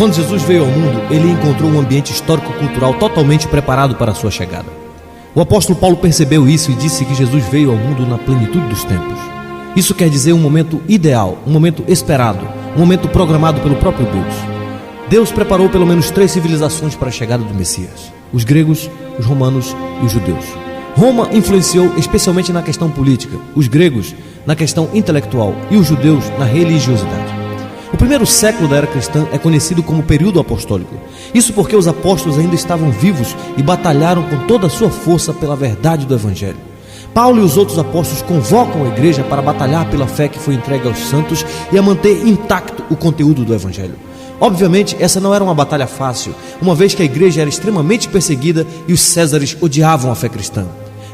Quando Jesus veio ao mundo, ele encontrou um ambiente histórico-cultural totalmente preparado para a sua chegada. O apóstolo Paulo percebeu isso e disse que Jesus veio ao mundo na plenitude dos tempos. Isso quer dizer um momento ideal, um momento esperado, um momento programado pelo próprio Deus. Deus preparou pelo menos 3 civilizações para a chegada do Messias: os gregos, os romanos e os judeus. Roma influenciou especialmente na questão política, os gregos na questão intelectual e os judeus na religiosidade. O primeiro século da era cristã é conhecido como período apostólico. Isso porque os apóstolos ainda estavam vivos e batalharam com toda a sua força pela verdade do Evangelho. Paulo e os outros apóstolos convocam a igreja para batalhar pela fé que foi entregue aos santos e a manter intacto o conteúdo do Evangelho. Obviamente, essa não era uma batalha fácil, uma vez que a igreja era extremamente perseguida e os césares odiavam a fé cristã.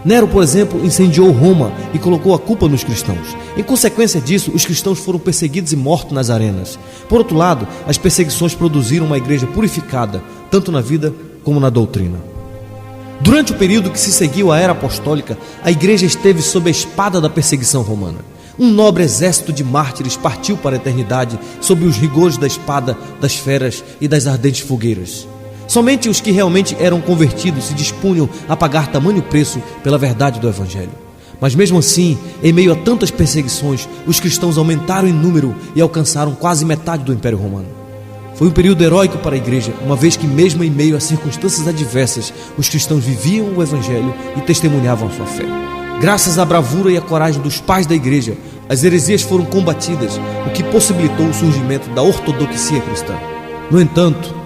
Nero, por exemplo, incendiou Roma e colocou a culpa nos cristãos. Em consequência disso, os cristãos foram perseguidos e mortos nas arenas. Por outro lado, as perseguições produziram uma igreja purificada, tanto na vida como na doutrina. Durante o período que se seguiu à era apostólica, a igreja esteve sob a espada da perseguição romana. Um nobre exército de mártires partiu para a eternidade sob os rigores da espada, das feras e das ardentes fogueiras. Somente os que realmente eram convertidos se dispunham a pagar tamanho preço pela verdade do Evangelho. Mas mesmo assim, em meio a tantas perseguições, os cristãos aumentaram em número e alcançaram quase metade do Império Romano. Foi um período heróico para a igreja, uma vez que mesmo em meio a circunstâncias adversas, os cristãos viviam o Evangelho e testemunhavam a sua fé. Graças à bravura e à coragem dos pais da igreja, as heresias foram combatidas, o que possibilitou o surgimento da ortodoxia cristã. No entanto,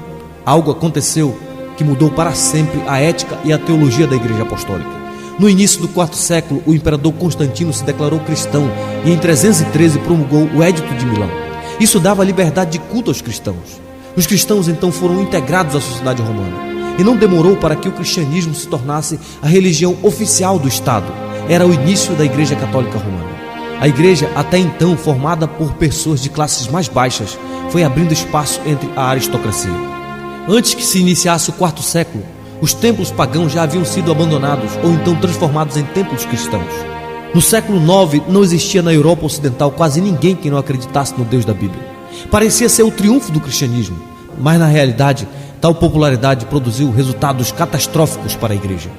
algo aconteceu que mudou para sempre a ética e a teologia da igreja apostólica. No início do IV século, o imperador Constantino se declarou cristão e em 313 promulgou o Edito de Milão. Isso dava liberdade de culto aos cristãos. Os cristãos então foram integrados à sociedade romana. E não demorou para que o cristianismo se tornasse a religião oficial do Estado. Era o início da Igreja Católica Romana. A igreja, até então formada por pessoas de classes mais baixas, foi abrindo espaço entre a aristocracia. Antes que se iniciasse o IV século, os templos pagãos já haviam sido abandonados ou então transformados em templos cristãos. No século IX, não existia na Europa Ocidental quase ninguém que não acreditasse no Deus da Bíblia. Parecia ser o triunfo do cristianismo, mas na realidade, tal popularidade produziu resultados catastróficos para a igreja.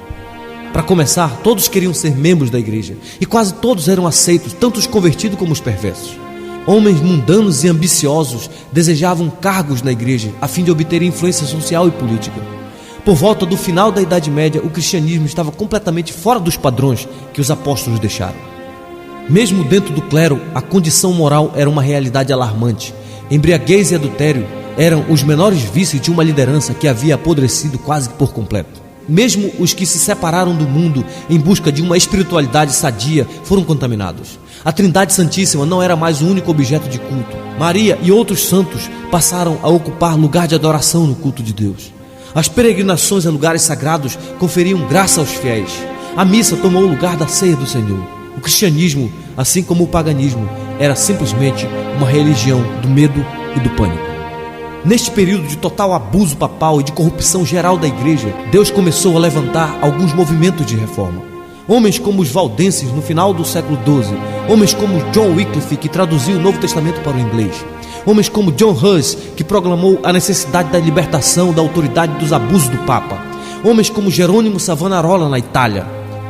Para começar, todos queriam ser membros da igreja e quase todos eram aceitos, tanto os convertidos como os perversos. Homens mundanos e ambiciosos desejavam cargos na igreja a fim de obter influência social e política. Por volta do final da Idade Média, o cristianismo estava completamente fora dos padrões que os apóstolos deixaram. Mesmo dentro do clero, a condição moral era uma realidade alarmante. Embriaguez e adultério eram os menores vícios de uma liderança que havia apodrecido quase por completo. Mesmo os que se separaram do mundo em busca de uma espiritualidade sadia foram contaminados. A Trindade Santíssima não era mais o único objeto de culto. Maria e outros santos passaram a ocupar lugar de adoração no culto de Deus. As peregrinações a lugares sagrados conferiam graça aos fiéis. A missa tomou o lugar da ceia do Senhor. O cristianismo, assim como o paganismo, era simplesmente uma religião do medo e do pânico. Neste período de total abuso papal e de corrupção geral da igreja, Deus começou a levantar alguns movimentos de reforma. Homens como os valdenses no final do século XII, homens como John Wycliffe, que traduziu o Novo Testamento para o inglês, homens como John Hus, que proclamou a necessidade da libertação da autoridade dos abusos do Papa, homens como Jerônimo Savonarola na Itália.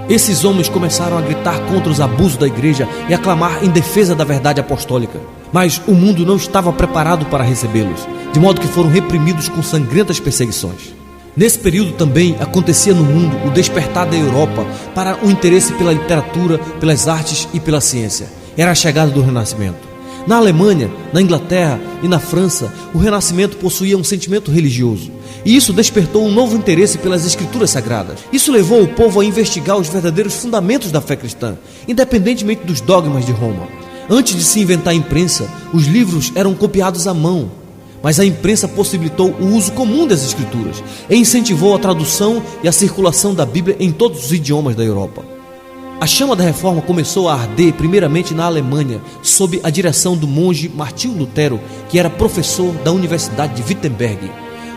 Esses homens começaram a gritar contra os abusos da igreja e a clamar em defesa da verdade apostólica. Mas o mundo não estava preparado para recebê-los, de modo que foram reprimidos com sangrentas perseguições. Nesse período também acontecia no mundo o despertar da Europa para o interesse pela literatura, pelas artes e pela ciência. Era a chegada do Renascimento. Na Alemanha, na Inglaterra e na França, o Renascimento possuía um sentimento religioso. E isso despertou um novo interesse pelas escrituras sagradas. Isso levou o povo a investigar os verdadeiros fundamentos da fé cristã, independentemente dos dogmas de Roma. Antes de se inventar a imprensa, os livros eram copiados à mão. Mas a imprensa possibilitou o uso comum das escrituras e incentivou a tradução e a circulação da Bíblia em todos os idiomas da Europa. A chama da reforma começou a arder primeiramente na Alemanha, sob a direção do monge Martinho Lutero, que era professor da Universidade de Wittenberg.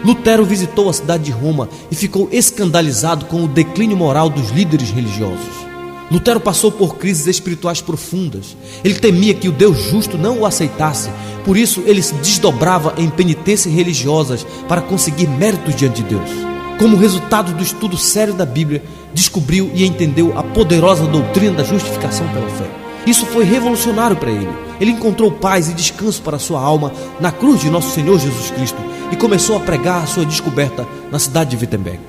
Lutero visitou a cidade de Roma e ficou escandalizado com o declínio moral dos líderes religiosos. Lutero passou por crises espirituais profundas. Ele temia que o Deus justo não o aceitasse. Por isso, ele se desdobrava em penitências religiosas para conseguir méritos diante de Deus. Como resultado do estudo sério da Bíblia, descobriu e entendeu a poderosa doutrina da justificação pela fé. Isso foi revolucionário para ele. Ele encontrou paz e descanso para sua alma na cruz de nosso Senhor Jesus Cristo e começou a pregar a sua descoberta na cidade de Wittenberg.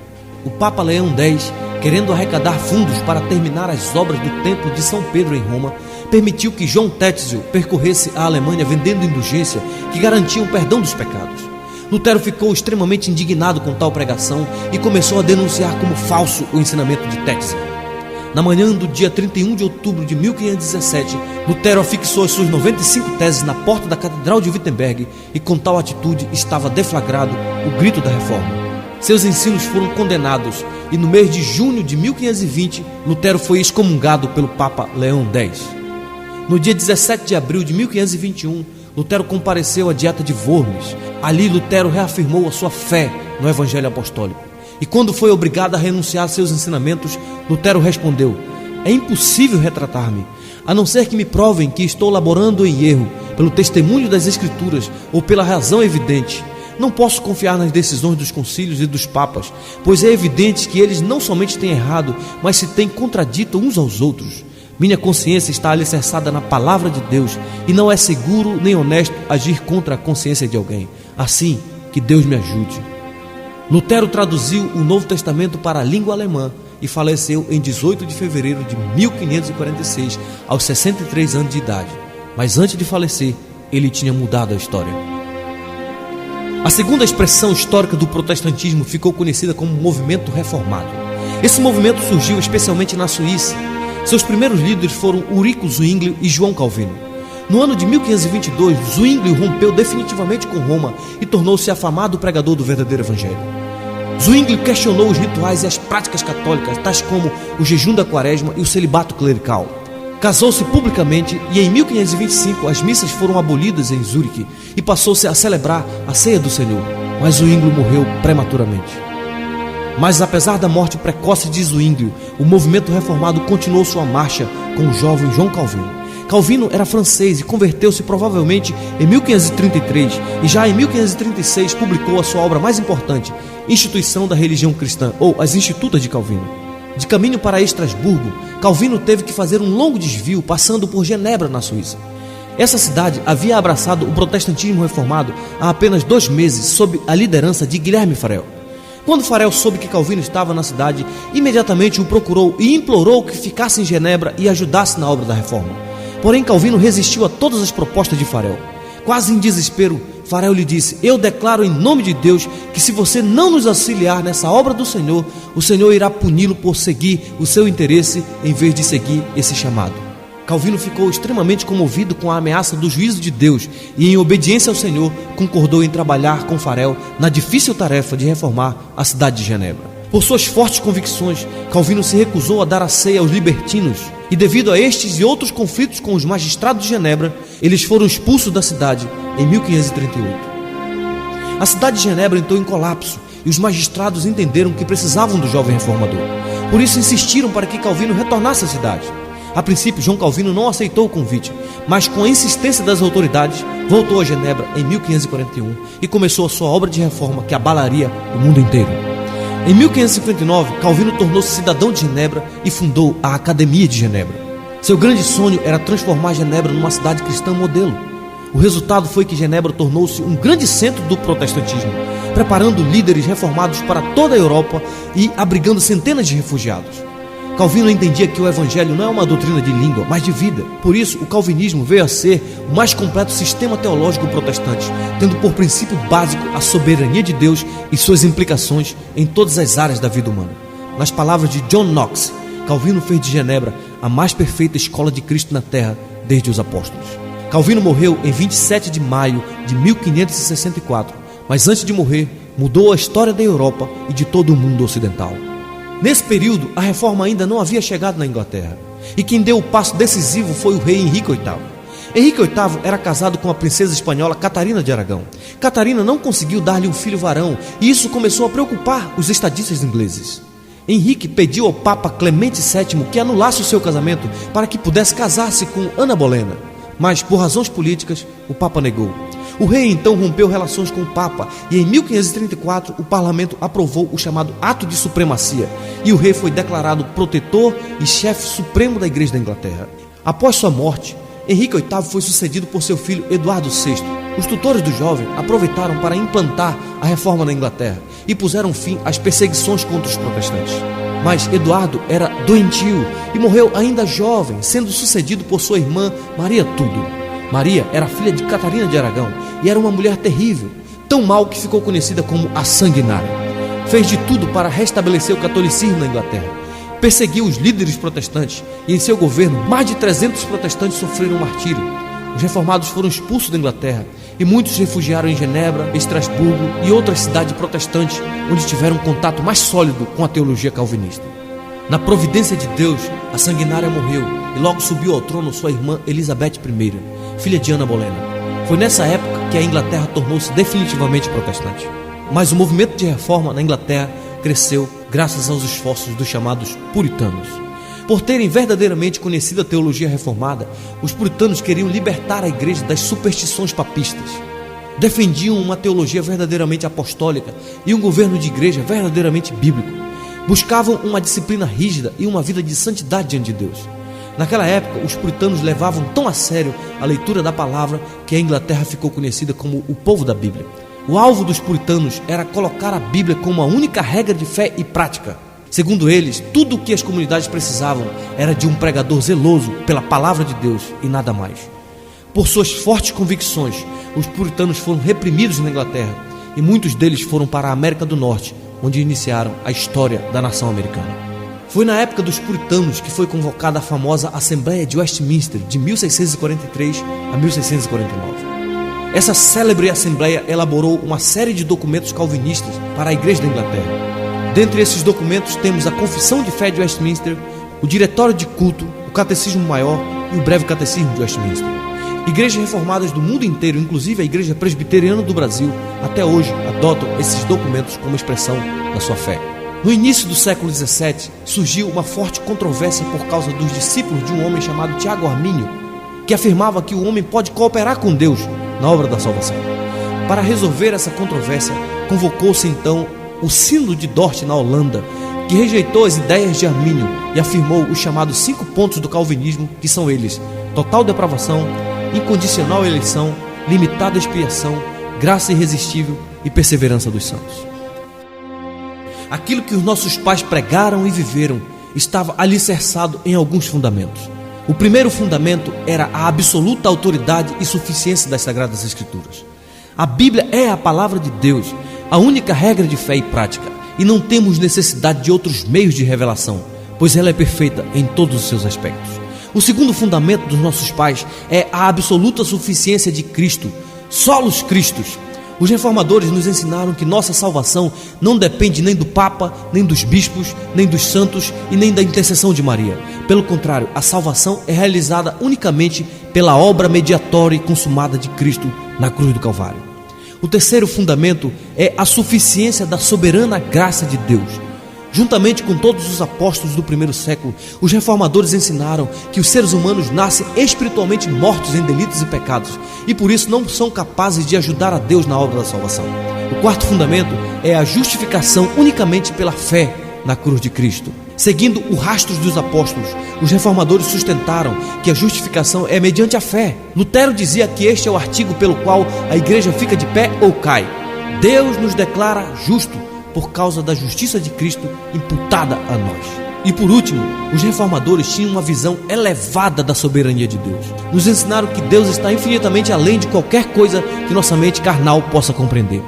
O Papa Leão X, querendo arrecadar fundos para terminar as obras do Templo de São Pedro em Roma, permitiu que João Tetzel percorresse a Alemanha vendendo indulgência que garantia o perdão dos pecados. Lutero ficou extremamente indignado com tal pregação e começou a denunciar como falso o ensinamento de Tetzel. Na manhã do dia 31 de outubro de 1517, Lutero afixou as suas 95 teses na porta da Catedral de Wittenberg e com tal atitude estava deflagrado o grito da Reforma. Seus ensinos foram condenados e no mês de junho de 1520, Lutero foi excomungado pelo Papa Leão X. No dia 17 de abril de 1521, Lutero compareceu à Dieta de Worms. Ali Lutero reafirmou a sua fé no Evangelho Apostólico. E quando foi obrigado a renunciar a seus ensinamentos, Lutero respondeu: é impossível retratar-me, a não ser que me provem que estou laborando em erro, pelo testemunho das Escrituras ou pela razão evidente. Não posso confiar nas decisões dos concílios e dos papas, pois é evidente que eles não somente têm errado, mas se têm contradito uns aos outros. Minha consciência está alicerçada na palavra de Deus e não é seguro nem honesto agir contra a consciência de alguém. Assim, que Deus me ajude. Lutero traduziu o Novo Testamento para a língua alemã e faleceu em 18 de fevereiro de 1546, aos 63 anos de idade. Mas antes de falecer, ele tinha mudado a história. A segunda expressão histórica do protestantismo ficou conhecida como movimento reformado. Esse movimento surgiu especialmente na Suíça. Seus primeiros líderes foram Ulrico Zwingli e João Calvino. No ano de 1522, Zwingli rompeu definitivamente com Roma e tornou-se afamado pregador do verdadeiro evangelho. Zwingli questionou os rituais e as práticas católicas, tais como o jejum da quaresma e o celibato clerical. Casou-se publicamente e em 1525 as missas foram abolidas em Zurique e passou-se a celebrar a ceia do Senhor, mas Zwingli morreu prematuramente. Mas apesar da morte precoce de Zwingli, o movimento reformado continuou sua marcha com o jovem João Calvino. Calvino era francês e converteu-se provavelmente em 1533 e já em 1536 publicou a sua obra mais importante, Instituição da Religião Cristã, ou As Institutas de Calvino. De caminho para Estrasburgo, Calvino teve que fazer um longo desvio passando por Genebra, na Suíça. Essa cidade havia abraçado o protestantismo reformado há apenas 2 meses sob a liderança de Guilherme Farel. Quando Farel soube que Calvino estava na cidade, imediatamente o procurou e implorou que ficasse em Genebra e ajudasse na obra da reforma. Porém, Calvino resistiu a todas as propostas de Farel. Quase em desespero, Farel lhe disse: eu declaro em nome de Deus que se você não nos auxiliar nessa obra do Senhor, o Senhor irá puni-lo por seguir o seu interesse em vez de seguir esse chamado. Calvino ficou extremamente comovido com a ameaça do juízo de Deus e, em obediência ao Senhor, concordou em trabalhar com Farel na difícil tarefa de reformar a cidade de Genebra. Por suas fortes convicções, Calvino se recusou a dar a ceia aos libertinos e, devido a estes e outros conflitos com os magistrados de Genebra, eles foram expulsos da cidade em 1538. A cidade de Genebra entrou em colapso e os magistrados entenderam que precisavam do jovem reformador. Por isso insistiram para que Calvino retornasse à cidade. A princípio, João Calvino não aceitou o convite, mas com a insistência das autoridades, voltou a Genebra em 1541 e começou a sua obra de reforma que abalaria o mundo inteiro. Em 1559, Calvino tornou-se cidadão de Genebra e fundou a Academia de Genebra. Seu grande sonho era transformar Genebra numa cidade cristã modelo. O resultado foi que Genebra tornou-se um grande centro do protestantismo, preparando líderes reformados para toda a Europa e abrigando centenas de refugiados. Calvino entendia que o evangelho não é uma doutrina de língua, mas de vida. Por isso, o calvinismo veio a ser o mais completo sistema teológico protestante, tendo por princípio básico a soberania de Deus e suas implicações em todas as áreas da vida humana. Nas palavras de John Knox, Calvino fez de Genebra a mais perfeita escola de Cristo na terra desde os apóstolos. Calvino morreu em 27 de maio de 1564, mas antes de morrer, mudou a história da Europa e de todo o mundo ocidental. Nesse período, a reforma ainda não havia chegado na Inglaterra, e quem deu o passo decisivo foi o rei Henrique VIII. Henrique VIII era casado com a princesa espanhola Catarina de Aragão. Catarina não conseguiu dar-lhe um filho varão, e isso começou a preocupar os estadistas ingleses. Henrique pediu ao Papa Clemente VII que anulasse o seu casamento para que pudesse casar-se com Ana Bolena, mas por razões políticas o Papa negou. O rei então rompeu relações com o Papa e em 1534 o parlamento aprovou o chamado Ato de Supremacia e o rei foi declarado protetor e chefe supremo da Igreja da Inglaterra. Após sua morte, Henrique VIII foi sucedido por seu filho Eduardo VI. Os tutores do jovem aproveitaram para implantar a reforma na Inglaterra e puseram fim às perseguições contra os protestantes. Mas Eduardo era doentio e morreu ainda jovem, sendo sucedido por sua irmã Maria Tudor. Maria era filha de Catarina de Aragão e era uma mulher terrível, tão mal que ficou conhecida como a Sanguinária. Fez de tudo para restabelecer o catolicismo na Inglaterra. Perseguiu os líderes protestantes e em seu governo mais de 300 protestantes sofreram martírio. Os reformados foram expulsos da Inglaterra e muitos se refugiaram em Genebra, Estrasburgo e outras cidades protestantes onde tiveram um contato mais sólido com a teologia calvinista. Na providência de Deus, a Sanguinária morreu e logo subiu ao trono sua irmã Elizabeth I, filha de Ana Bolena. Foi nessa época que a Inglaterra tornou-se definitivamente protestante. Mas o movimento de reforma na Inglaterra cresceu graças aos esforços dos chamados puritanos. Por terem verdadeiramente conhecido a teologia reformada, os puritanos queriam libertar a igreja das superstições papistas. Defendiam uma teologia verdadeiramente apostólica e um governo de igreja verdadeiramente bíblico. Buscavam uma disciplina rígida e uma vida de santidade diante de Deus. Naquela época, os puritanos levavam tão a sério a leitura da palavra que a Inglaterra ficou conhecida como o povo da Bíblia. O alvo dos puritanos era colocar a Bíblia como a única regra de fé e prática. Segundo eles, tudo o que as comunidades precisavam era de um pregador zeloso pela palavra de Deus e nada mais. Por suas fortes convicções, os puritanos foram reprimidos na Inglaterra e muitos deles foram para a América do Norte, onde iniciaram a história da nação americana. Foi na época dos puritanos que foi convocada a famosa Assembleia de Westminster de 1643 a 1649. Essa célebre Assembleia elaborou uma série de documentos calvinistas para a Igreja da Inglaterra. Dentre esses documentos temos a Confissão de Fé de Westminster, o Diretório de Culto, o Catecismo Maior e o Breve Catecismo de Westminster. Igrejas reformadas do mundo inteiro, inclusive a Igreja Presbiteriana do Brasil, até hoje adotam esses documentos como expressão da sua fé. No início do século XVII, surgiu uma forte controvérsia por causa dos discípulos de um homem chamado Tiago Armínio, que afirmava que o homem pode cooperar com Deus na obra da salvação. Para resolver essa controvérsia, convocou-se então o Sínodo de Dort na Holanda, que rejeitou as ideias de Armínio e afirmou os chamados 5 pontos do calvinismo, que são eles: total depravação, incondicional eleição, limitada expiação, graça irresistível e perseverança dos santos. Aquilo que os nossos pais pregaram e viveram estava alicerçado em alguns fundamentos. O primeiro fundamento era a absoluta autoridade e suficiência das Sagradas Escrituras. A Bíblia é a palavra de Deus, a única regra de fé e prática, e não temos necessidade de outros meios de revelação, pois ela é perfeita em todos os seus aspectos. O segundo fundamento dos nossos pais é a absoluta suficiência de Cristo, solos Cristos. Os reformadores nos ensinaram que nossa salvação não depende nem do Papa, nem dos bispos, nem dos santos e nem da intercessão de Maria. Pelo contrário, a salvação é realizada unicamente pela obra mediatória e consumada de Cristo na cruz do Calvário. O terceiro fundamento é a suficiência da soberana graça de Deus. Juntamente com todos os apóstolos do primeiro século, os reformadores ensinaram que os seres humanos nascem espiritualmente mortos em delitos e pecados e por isso não são capazes de ajudar a Deus na obra da salvação. O quarto fundamento é a justificação unicamente pela fé na cruz de Cristo. Seguindo o rastro dos apóstolos, os reformadores sustentaram que a justificação é mediante a fé. Lutero dizia que este é o artigo pelo qual a igreja fica de pé ou cai. Deus nos declara justo por causa da justiça de Cristo imputada a nós. E por último, os reformadores tinham uma visão elevada da soberania de Deus. Nos ensinaram que Deus está infinitamente além de qualquer coisa que nossa mente carnal possa compreender.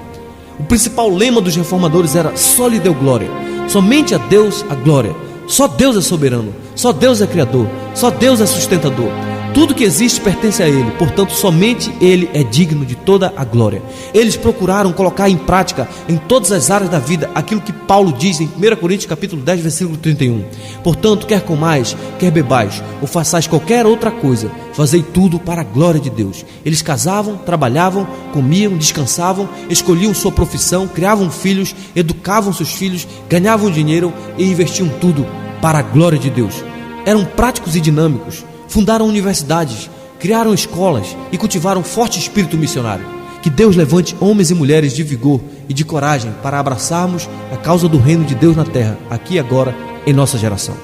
O principal lema dos reformadores era só lhe deu glória. Somente a Deus a glória. Só Deus é soberano. Só Deus é criador. Só Deus é sustentador. Tudo que existe pertence a Ele, portanto somente Ele é digno de toda a glória. Eles procuraram colocar em prática em todas as áreas da vida aquilo que Paulo diz em 1 Coríntios capítulo 10, versículo 31. Portanto, quer comais, quer bebais, ou façais qualquer outra coisa, fazei tudo para a glória de Deus. Eles casavam, trabalhavam, comiam, descansavam, escolhiam sua profissão, criavam filhos, educavam seus filhos, ganhavam dinheiro e investiam tudo para a glória de Deus. Eram práticos e dinâmicos, fundaram universidades, criaram escolas e cultivaram forte espírito missionário. Que Deus levante homens e mulheres de vigor e de coragem para abraçarmos a causa do reino de Deus na terra, aqui e agora, em nossa geração.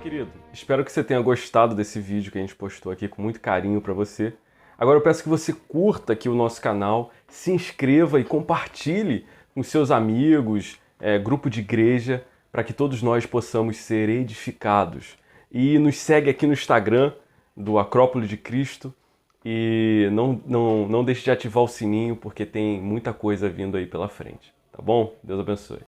Querido, espero que você tenha gostado desse vídeo que a gente postou aqui com muito carinho para você. Agora eu peço que você curta aqui o nosso canal, se inscreva e compartilhe com seus amigos, grupo de igreja, para que todos nós possamos ser edificados. E nos segue aqui no Instagram do Acrópole de Cristo e não deixe de ativar o sininho porque tem muita coisa vindo aí pela frente, tá bom? Deus abençoe.